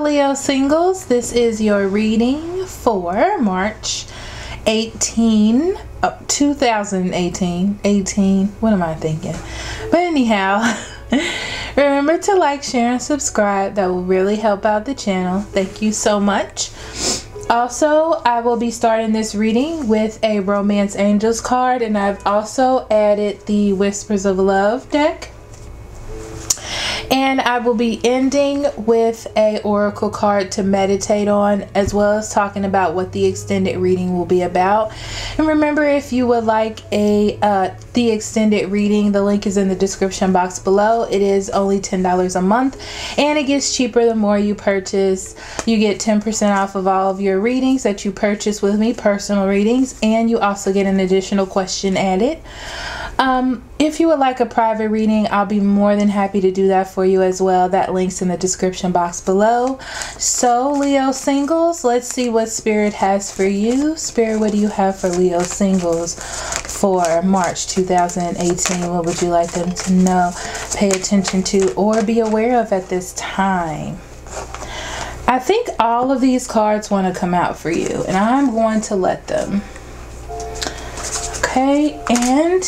Leo singles, this is your reading for March 2018. What am I thinking? But anyhow, remember to like, share, and subscribe. That will really help out the channel. Thank you so much. Also, I will be starting this reading with a Romance Angels card, and I've also added the Whispers of Love deck. And I will be ending with a oracle card to meditate on, as well as talking about what the extended reading will be about. And remember, if you would like the extended reading, the link is in the description box below. It is only $10 a month, and it gets cheaper the more you purchase. You get 10% off of all of your readings that you purchase with me, personal readings, and you also get an additional question added. If you would like a private reading, I'll be more than happy to do that for you as well. That link's in the description box below. So, Leo singles, let's see what Spirit has for you. Spirit, what do you have for Leo singles for March 2018? What would you like them to know, pay attention to, or be aware of at this time? I think all of these cards want to come out for you, and I'm going to let them. Okay, and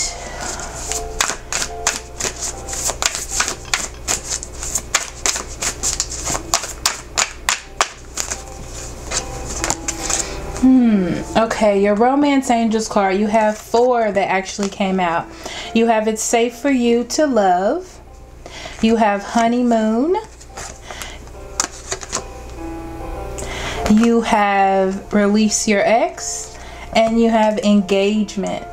okay, your Romance Angels card, you have 4 that actually came out. You have It's Safe for You to Love. You have Honeymoon. You have Release Your Ex. And you have Engagement.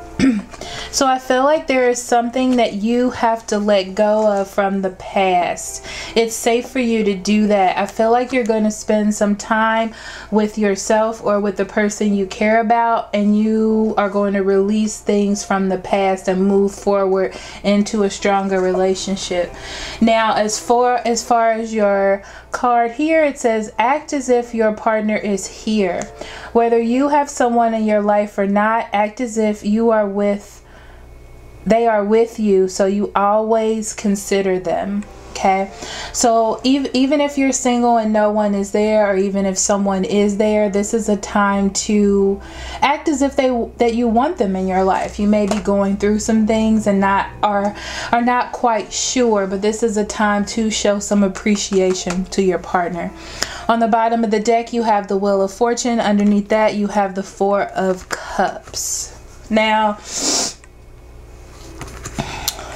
So I feel like there is something that you have to let go of from the past. It's safe for you to do that. I feel like you're going to spend some time with yourself or with the person you care about, and you are going to release things from the past and move forward into a stronger relationship. Now, as far as your card here, it says act as if your partner is here. Whether you have someone in your life or not, act as if they are with you, so you always consider them. Okay, so even if you're single and no one is there, or even if someone is there, this is a time to act as if that you want them in your life. You may be going through some things and are not quite sure, but this is a time to show some appreciation to your partner. On the bottom of the deck, you have the Wheel of Fortune. Underneath that, you have the 4 of Cups. Now,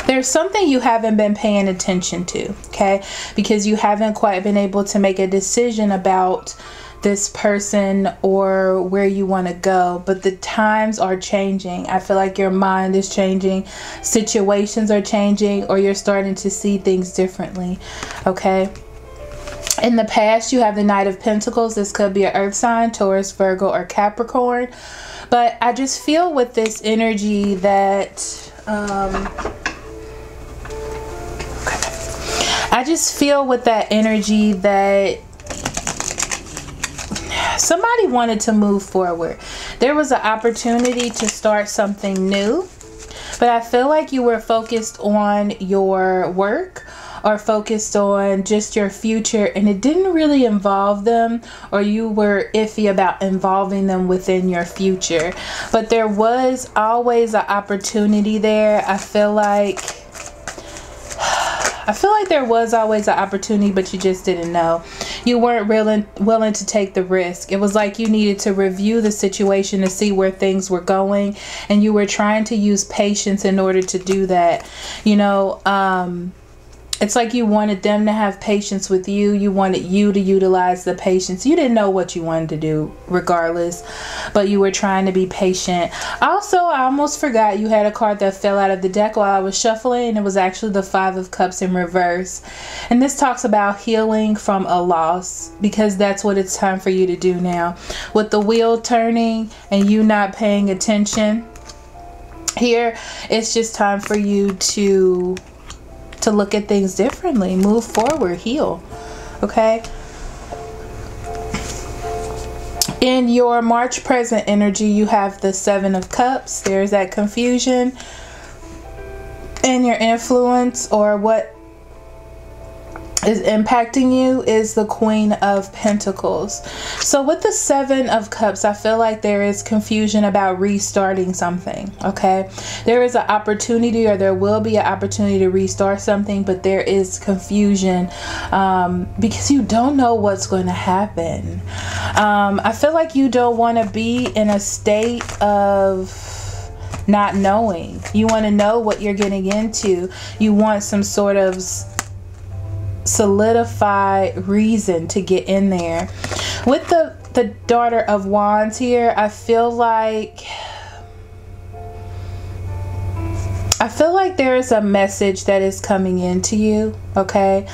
there's something you haven't been paying attention to, okay? Because you haven't quite been able to make a decision about this person or where you want to go. But the times are changing. I feel like your mind is changing. Situations are changing, or you're starting to see things differently, okay? In the past, you have the Knight of Pentacles. This could be an earth sign, Taurus, Virgo, or Capricorn. But I just feel with this energy that somebody wanted to move forward. There was an opportunity to start something new, but I feel like you were focused on your work or focused on just your future, and it didn't really involve them, or you were iffy about involving them within your future. But there was always an opportunity there. I feel like there was always an opportunity, but you just didn't know. You weren't willing to take the risk. It was like you needed to review the situation to see where things were going, and you were trying to use patience in order to do that. You know, it's like you wanted them to have patience with you. You wanted you to utilize the patience. You didn't know what you wanted to do regardless, but you were trying to be patient. Also, I almost forgot you had a card that fell out of the deck while I was shuffling, and it was actually the 5 of Cups in reverse. And this talks about healing from a loss, because that's what it's time for you to do now. With the wheel turning and you not paying attention here, it's just time for you to look at things differently, move forward, heal. Okay, in your March present energy, you have the 7 of Cups. There's that confusion in your influence, or what is impacting you is the Queen of Pentacles. So with the Seven of Cups, I feel like there is confusion about restarting something. Okay, there is an opportunity, or there will be an opportunity to restart something, but there is confusion because you don't know what's going to happen. I feel like you don't want to be in a state of not knowing. You want to know what you're getting into. You want some sort of solidified reason to get in there. With the Daughter of Wands here, I feel like there is a message that is coming into you. Okay,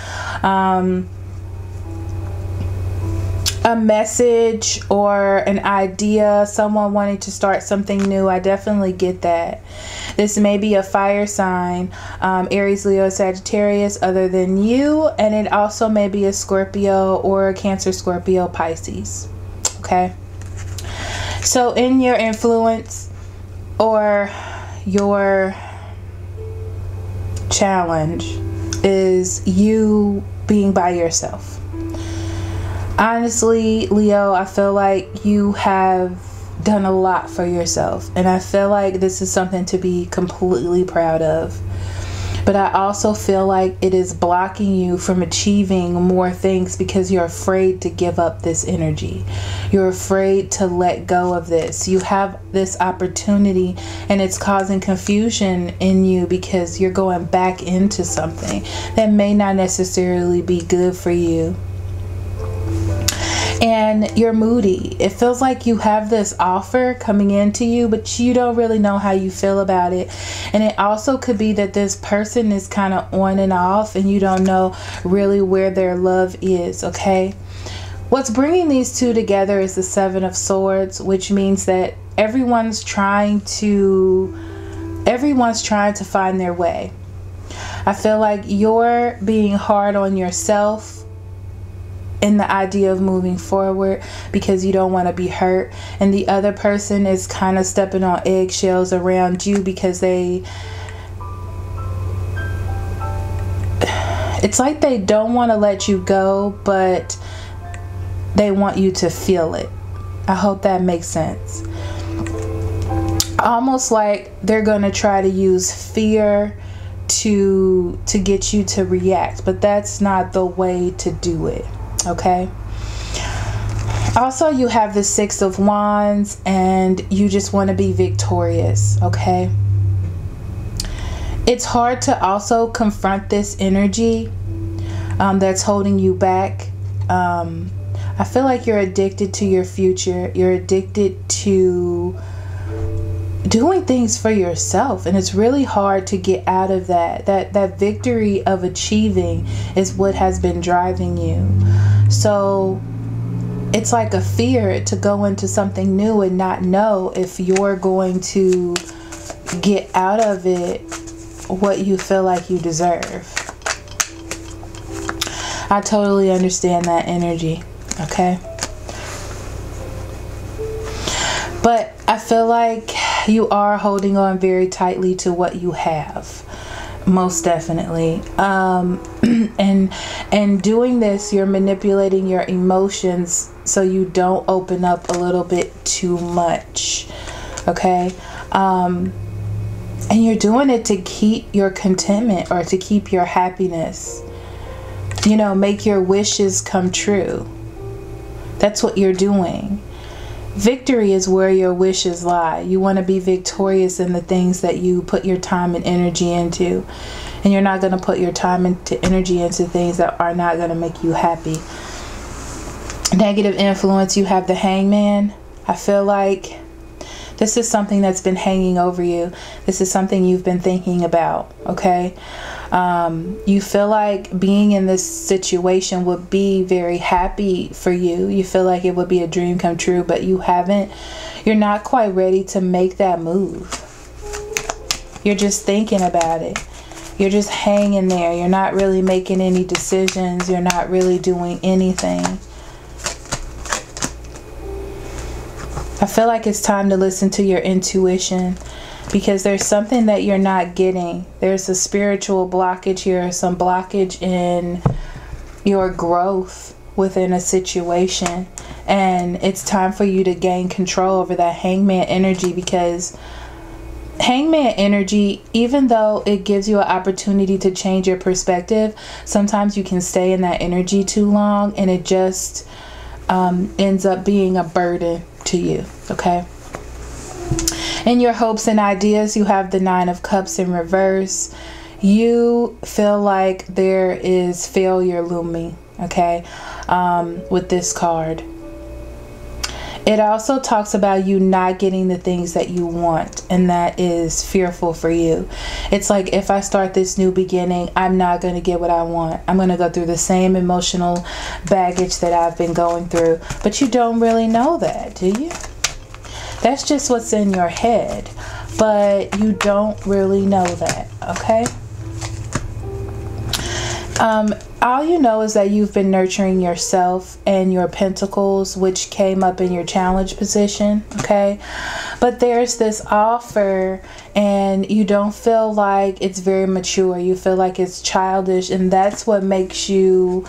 a message or an idea, someone wanting to start something new. I definitely get that. This may be a fire sign, Aries, Leo, Sagittarius, other than you, and it also may be a Scorpio or a Cancer, Scorpio, Pisces. Okay, so in your influence or your challenge is you being by yourself. Honestly, Leo, I feel like you have done a lot for yourself, and I feel like this is something to be completely proud of. But I also feel like it is blocking you from achieving more things because you're afraid to give up this energy. You're afraid to let go of this. You have this opportunity and it's causing confusion in you because you're going back into something that may not necessarily be good for you. And you're moody. It feels like you have this offer coming into you, but you don't really know how you feel about it. And it also could be that this person is kind of on and off and you don't know really where their love is. Okay, what's bringing these two together is the Seven of Swords, which means that everyone's trying to find their way. I feel like you're being hard on yourself in the idea of moving forward because you don't want to be hurt, and the other person is kind of stepping on eggshells around you because it's like they don't want to let you go, but they want you to feel it. I hope that makes sense. Almost like they're going to try to use fear to get you to react, but that's not the way to do it. Okay, also you have the Six of Wands and you just want to be victorious. Okay, it's hard to also confront this energy that's holding you back. I feel like you're addicted to your future. You're addicted to doing things for yourself, and it's really hard to get out of that. That victory of achieving is what has been driving you. So it's like a fear to go into something new and not know if you're going to get out of it what you feel like you deserve. I totally understand that energy. Okay, but I feel like you are holding on very tightly to what you have, most definitely. And doing this, you're manipulating your emotions so you don't open up a little bit too much. Okay, and you're doing it to keep your contentment or to keep your happiness, you know, make your wishes come true. That's what you're doing. Victory is where your wishes lie. You want to be victorious in the things that you put your time and energy into. And you're not going to put your time and energy into things that are not going to make you happy. Negative influence, you have the Hangman. I feel like this is something that's been hanging over you. This is something you've been thinking about. Okay. You feel like being in this situation would be very happy for you. You feel like it would be a dream come true, but you're not quite ready to make that move. You're just thinking about it. You're just hanging there. You're not really making any decisions. You're not really doing anything. I feel like it's time to listen to your intuition, because there's something that you're not getting. There's a spiritual blockage here, some blockage in your growth within a situation, and it's time for you to gain control over that Hangman energy, because Hangman energy, even though it gives you an opportunity to change your perspective, sometimes you can stay in that energy too long and it just ends up being a burden to you. Okay. In your hopes and ideas, you have the Nine of Cups in reverse. You feel like there is failure looming, okay, with this card. It also talks about you not getting the things that you want, and that is fearful for you. It's like, if I start this new beginning, I'm not going to get what I want. I'm going to go through the same emotional baggage that I've been going through. But you don't really know that, do you? That's just what's in your head, but you don't really know that, okay? All you know is that you've been nurturing yourself and your pentacles, which came up in your challenge position, okay? But there's this offer and you don't feel like it's very mature. You feel like it's childish, and that's what makes you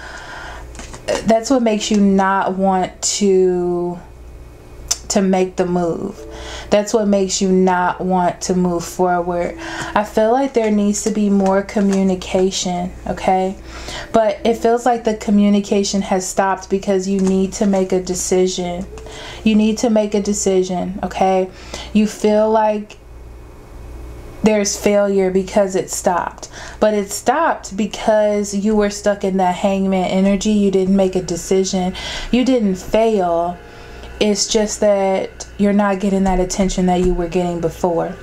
not want to make the move. That's what makes you not want to move forward. I feel like there needs to be more communication, okay? But it feels like the communication has stopped because you need to make a decision. You need to make a decision, okay? You feel like there's failure because it stopped. But it stopped because you were stuck in that Hangman energy. You didn't make a decision. You didn't fail. It's just that you're not getting that attention that you were getting before.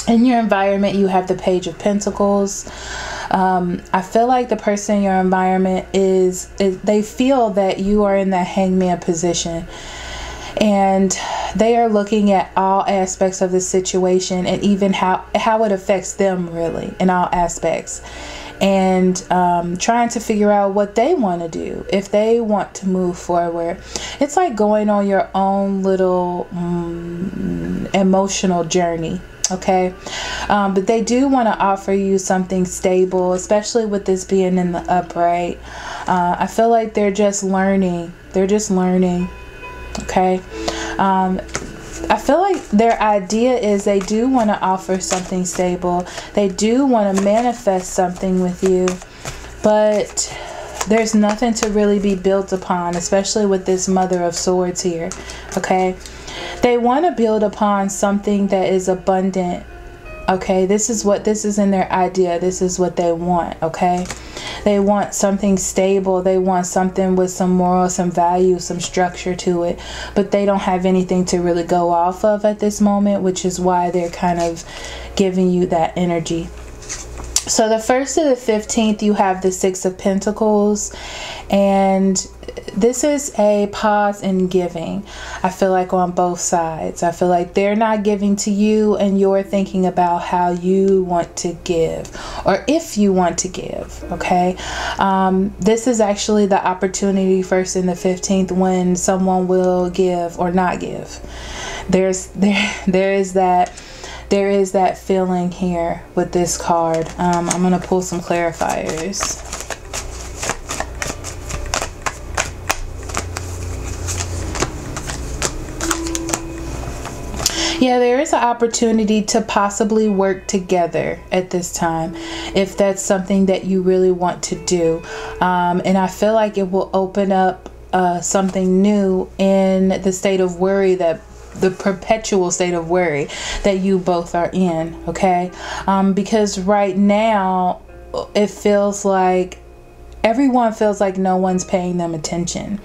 In your environment, you have the Page of Pentacles. I feel like the person in your environment they feel that you are in that Hangman position. And they are looking at all aspects of the situation, and even how it affects them, really, in all aspects. And trying to figure out what they want to do, if they want to move forward. It's like going on your own little emotional journey, okay? But they do want to offer you something stable, especially with this being in the upright. I feel like they're just learning. They're just learning, okay? I feel like their idea is they do want to offer something stable. They do want to manifest something with you, but there's nothing to really be built upon, especially with this Mother of Swords here, okay? They want to build upon something that is abundant, okay? This is in their idea. This is what they want, okay? They want something stable. They want something with some morals, some values, some structure to it. But they don't have anything to really go off of at this moment, which is why they're kind of giving you that energy. So the 1st to the 15th, you have the Six of Pentacles. And this is a pause in giving. I feel like on both sides. I feel like they're not giving to you and you're thinking about how you want to give, or if you want to give, okay? This is actually the opportunity, 1st and the 15th, when someone will give or not give. There is that feeling here with this card. I'm going to pull some clarifiers. Yeah, there is an opportunity to possibly work together at this time, if that's something that you really want to do. And I feel like it will open up something new in the state of worry, the perpetual state of worry that you both are in, okay? Because right now, it feels like everyone feels like no one's paying them attention,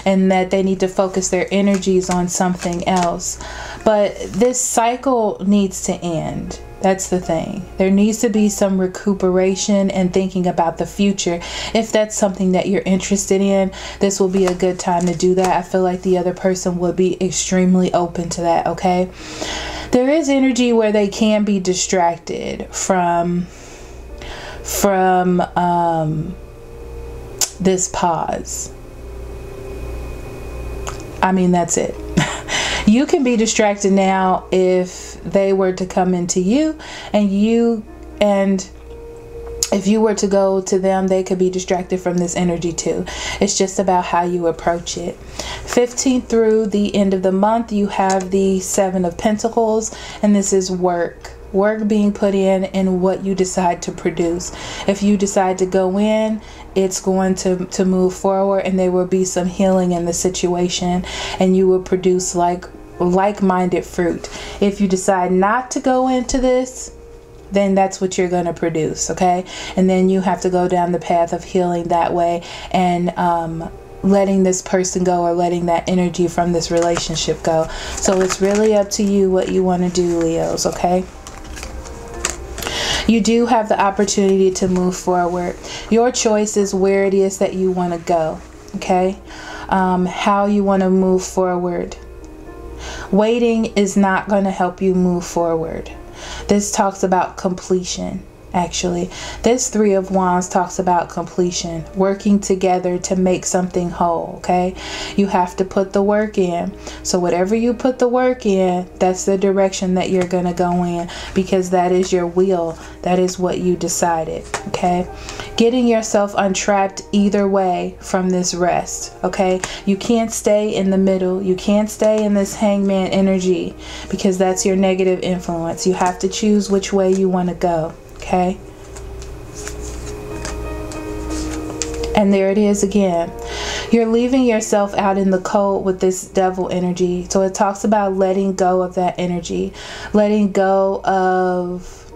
and that they need to focus their energies on something else. But this cycle needs to end. That's the thing. There needs to be some recuperation and thinking about the future. If that's something that you're interested in, this will be a good time to do that. I feel like the other person would be extremely open to that, okay? There is energy where they can be distracted from this pause. I mean, that's it. You can be distracted now if they were to come into you, and if you were to go to them, they could be distracted from this energy too. It's just about how you approach it. 15th through the end of the month, you have the 7 of Pentacles, and this is work being put in what you decide to produce. If you decide to go in, it's going to move forward, and there will be some healing in the situation, and you will produce like-minded fruit. If you decide not to go into this, then that's what you're going to produce, okay? And then you have to go down the path of healing that way, and letting this person go, or letting that energy from this relationship go. So it's really up to you what you want to do, Leos, okay? You do have the opportunity to move forward. Your choice is where it is that you want to go, okay? How you want to move forward. Waiting is not going to help you move forward. This talks about completion, actually. This 3 of Wands talks about completion, working together to make something whole, okay? You have to put the work in. So whatever you put the work in, that's the direction that you're going to go in, because that is your will. That is what you decided, okay? Getting yourself untrapped either way from this rest, okay? You can't stay in the middle. You can't stay in this hangman energy, because that's your negative influence. You have to choose which way you want to go. Okay, and there it is again. You're leaving yourself out in the cold with this devil energy. So it talks about letting go of that energy, letting go of,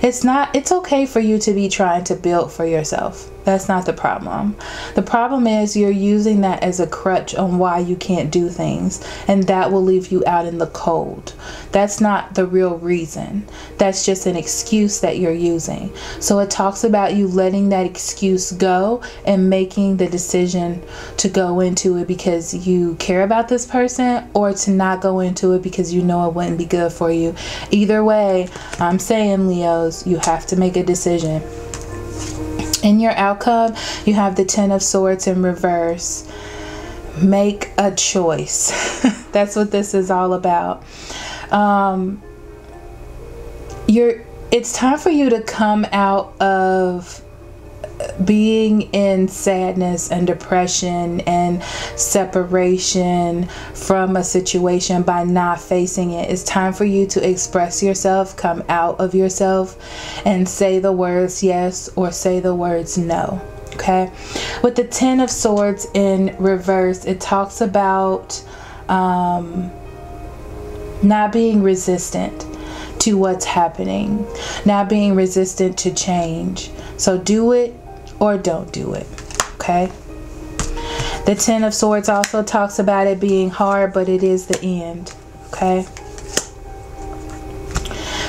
it's okay for you to be trying to build for yourself. That's not the problem. The problem is you're using that as a crutch on why you can't do things, and that will leave you out in the cold. That's not the real reason. That's just an excuse that you're using. So it talks about you letting that excuse go and making the decision to go into it because you care about this person, or to not go into it because you know it wouldn't be good for you. Either way, I'm saying, Leos, you have to make a decision. In your outcome, you have the 10 of Swords in reverse. Make a choice. That's what this is all about. It's time for you to come out of being in sadness and depression and separation from a situation by not facing it. It's time for you to express yourself, come out of yourself, and say the words yes or say the words no. Okay, with the 10 of Swords in reverse, it talks about not being resistant to what's happening, not being resistant to change. So do it or don't do it, okay? The 10 of Swords also talks about it being hard, but it is the end, okay?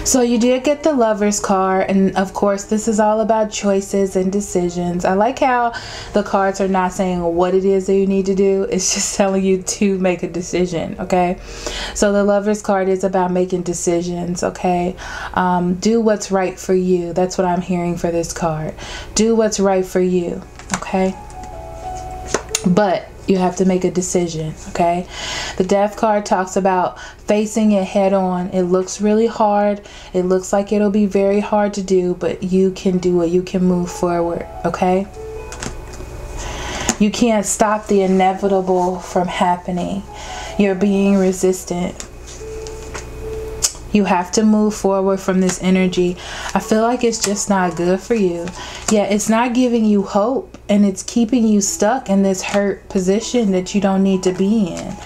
So you did get the Lover's card, and of course this is all about choices and decisions. I like how the cards are not saying what it is that you need to do. It's just telling you to make a decision, okay? So the Lover's card is about making decisions, okay? Do what's right for you. That's what I'm hearing for this card. Do what's right for you, okay? But you have to make a decision, okay? The Death card talks about facing it head on. It looks really hard. It looks like it'll be very hard to do, but you can do it. You can move forward, okay? You can't stop the inevitable from happening. You're being resistant. You have to move forward from this energy. I feel like it's just not good for you. Yeah, it's not giving you hope, and it's keeping you stuck in this hurt position that you don't need to be in.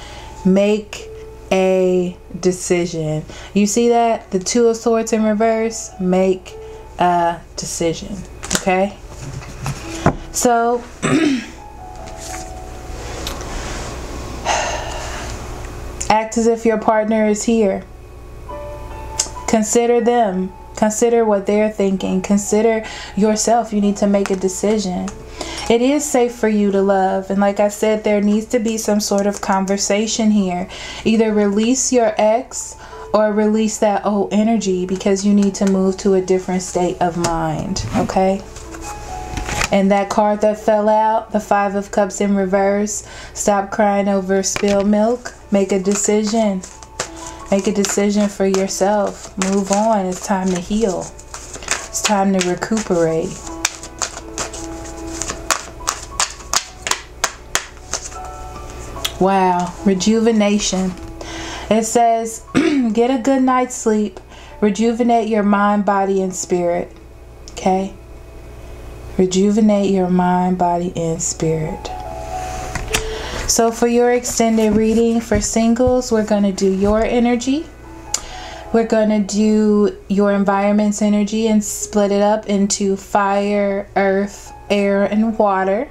Make a decision. You see that? The 2 of Swords in reverse. Make a decision. Okay? So act as if your partner is here. Consider them. Consider what they're thinking. Consider yourself. You need to make a decision. It is safe for you to love. And like I said, there needs to be some sort of conversation here. Either release your ex or release that old energy, because you need to move to a different state of mind. Okay? And that card that fell out, the 5 of Cups in reverse. Stop crying over spilled milk. Make a decision. Make a decision for yourself. Move on. It's time to heal. It's time to recuperate. Wow, rejuvenation. It says, get a good night's sleep. Rejuvenate your mind, body, and spirit. Okay? Rejuvenate your mind, body, and spirit. So for your extended reading for singles, we're going to do your energy. We're going to do your environment's energy and split it up into fire, earth, air, and water.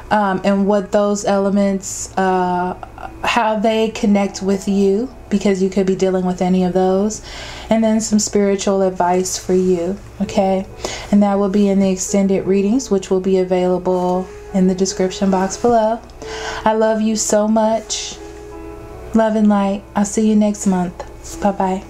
And what those elements, how they connect with you, because you could be dealing with any of those. And then some spiritual advice for you, okay? And that will be in the extended readings, which will be available in the description box below. I love you so much. Love and light. I'll see you next month. Bye-bye.